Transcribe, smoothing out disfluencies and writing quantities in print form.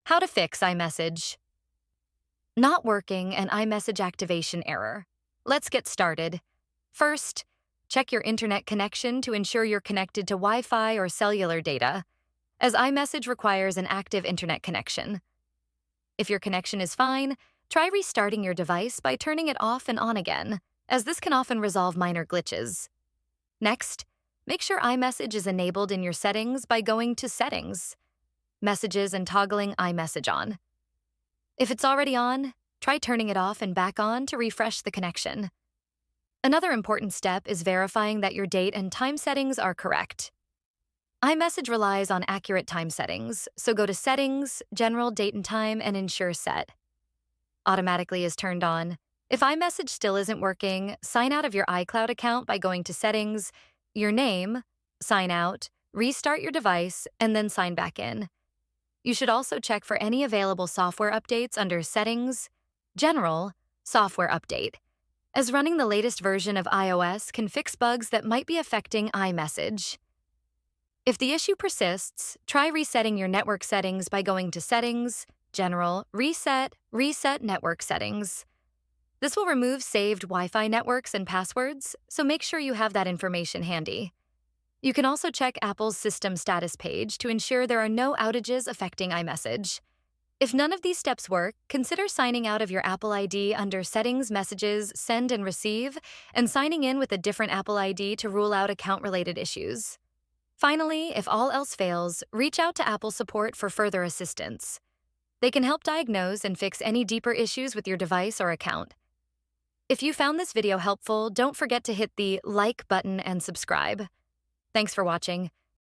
How to fix iMessage. Not working and iMessage activation error. Let's get started. First, check your internet connection to ensure you're connected to Wi-Fi or cellular data, as iMessage requires an active internet connection. If your connection is fine, try restarting your device by turning it off and on again, as this can often resolve minor glitches. Next, make sure iMessage is enabled in your settings by going to Settings, Messages, and toggling iMessage on. If it's already on, try turning it off and back on to refresh the connection. Another important step is verifying that your date and time settings are correct. iMessage relies on accurate time settings, so go to Settings, General Date and Time, and ensure Set. Automatically is turned on. If iMessage still isn't working, sign out of your iCloud account by going to Settings, your name, sign out, restart your device, and then sign back in. You should also check for any available software updates under Settings, General, Software Update, as running the latest version of iOS can fix bugs that might be affecting iMessage. If the issue persists, try resetting your network settings by going to Settings, General, Reset Network Settings. This will remove saved Wi-Fi networks and passwords, so make sure you have that information handy. You can also check Apple's system status page to ensure there are no outages affecting iMessage. If none of these steps work, consider signing out of your Apple ID under Settings, Messages, Send and Receive, and signing in with a different Apple ID to rule out account-related issues. Finally, if all else fails, reach out to Apple support for further assistance. They can help diagnose and fix any deeper issues with your device or account. If you found this video helpful, don't forget to hit the like button and subscribe. Thanks for watching.